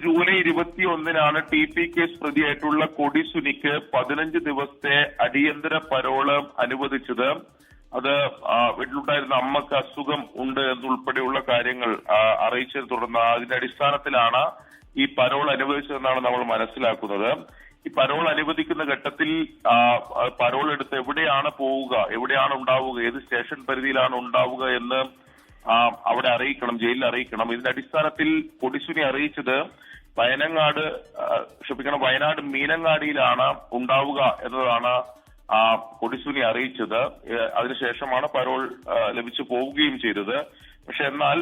July 21-നാണ് TP case പ്രതിയായിട്ടുള്ള കൊടിസുനിക്ക് 15 ദിവസത്തെ അടിയന്തര parole അനുവദിച്ചത്. അത് വീട്ടിലുണ്ടായിരുന്ന അമ്മക്ക് അസുഖം ഉണ്ട് എന്നുൾപ്പെടെയുള്ള കാര്യങ്ങൾ അറിയിച്ചതിനെ തുടർന്ന് അതിന്റെ അടിസ്ഥാനത്തിലാണ് ഈ പരോൾ അനുവദിച്ചതെന്നാണ് നമ്മൾ മനസ്സിലാക്കുന്നത്. ഈ പരോൾ അനുവദിക്കുന്ന ഘട്ടത്തിൽ പരോൾ എടുത്ത് എവിടെയാണ് പോവുക, എവിടെയാണ് ഉണ്ടാവുക, ഏത് സ്റ്റേഷൻ പരിധിയിലാണ് ഉണ്ടാവുക എന്ന് അവിടെ അറിയിക്കണം, ജയിലിൽ അറിയിക്കണം. ഇതിന്റെ അടിസ്ഥാനത്തിൽ കൊടിസുനി അറിയിച്ചത് വയനാട് മീനങ്ങാടിയിലാണ് ഉണ്ടാവുക എന്നതാണ് കൊടിസുനി അറിയിച്ചത്. അതിനുശേഷമാണ് പരോൾ ലഭിച്ചു പോവുകയും ചെയ്തത്. പക്ഷെ എന്നാൽ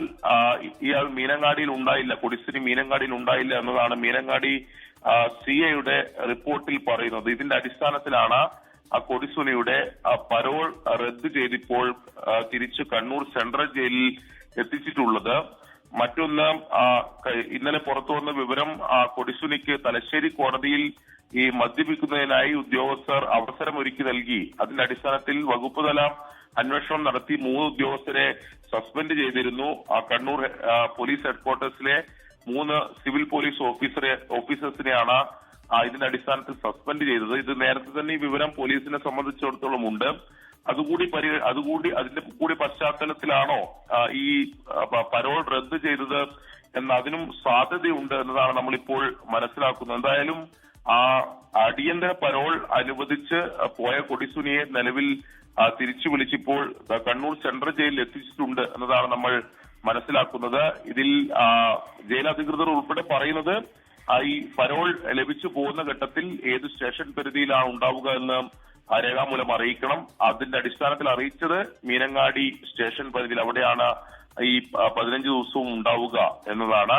ഇയാൾ മീനങ്ങാടിയിൽ ഉണ്ടായില്ല, കൊടിസുനി മീനങ്ങാടിയിൽ ഉണ്ടായില്ല എന്നതാണ് മീനങ്ങാടി CIയുടെ റിപ്പോർട്ടിൽ പറയുന്നത്. ഇതിന്റെ അടിസ്ഥാനത്തിലാണ് കൊടിസുനിയുടെ പരോൾ റദ്ദ് ചെയ്തിപ്പോൾ തിരിച്ച് കണ്ണൂർ സെൻട്രൽ ജയിലിൽ എത്തിച്ചിട്ടുള്ളത്. മറ്റൊന്ന്, ഇന്നലെ പുറത്തു വന്ന വിവരം, കൊടിസുനിക്ക് തലശ്ശേരി കോടതിയിൽ ഈ മദ്യപിക്കുന്നതിനായി ഉദ്യോഗസ്ഥർ അവസരമൊരുക്കി നൽകി. അതിന്റെ അടിസ്ഥാനത്തിൽ വകുപ്പ് തല അന്വേഷണം നടത്തി 3 ഉദ്യോഗസ്ഥരെ സസ്പെൻഡ് ചെയ്തിരുന്നു. കണ്ണൂർ പോലീസ് ഹെഡ്ക്വാർട്ടേഴ്സിലെ 3 സിവിൽ പോലീസ് ഓഫീസേഴ്സിനെയാണ് ഇതിന്റെ അടിസ്ഥാനത്തിൽ സസ്പെൻഡ് ചെയ്തത്. ഇത് നേരത്തെ തന്നെ ഈ വിവരം പോലീസിനെ സംബന്ധിച്ചിടത്തോളം ഉണ്ട്. അതിന്റെ കൂടി പശ്ചാത്തലത്തിലാണോ ഈ പരോൾ റദ്ദ് ചെയ്തത് എന്നതിനും സാധ്യതയുണ്ട് എന്നതാണ് നമ്മളിപ്പോൾ മനസ്സിലാക്കുന്നത്. എന്തായാലും അടിയന്തര പരോൾ അനുവദിച്ച് പോയ കൊടിസുനിയെ നിലവിൽ തിരിച്ചു വിളിച്ചിപ്പോൾ കണ്ണൂർ സെൻട്രൽ ജയിലിൽ എത്തിച്ചിട്ടുണ്ട് എന്നതാണ് നമ്മൾ മനസ്സിലാക്കുന്നത്. ഇതിൽ ജയിൽ അധികൃതർ ഉൾപ്പെടെ പറയുന്നത് ഈ പരോൾ ലഭിച്ചു പോകുന്ന ഘട്ടത്തിൽ ഏത് സ്റ്റേഷൻ പരിധിയിലാണ് ഉണ്ടാവുക എന്ന് രേഖാമൂലം അറിയിക്കണം. അതിന്റെ അടിസ്ഥാനത്തിൽ അറിയിച്ചത് മീനങ്ങാടി സ്റ്റേഷൻ പരിധിയിൽ, അവിടെയാണ് ഈ 15 ദിവസവും ഉണ്ടാവുക എന്നതാണ്.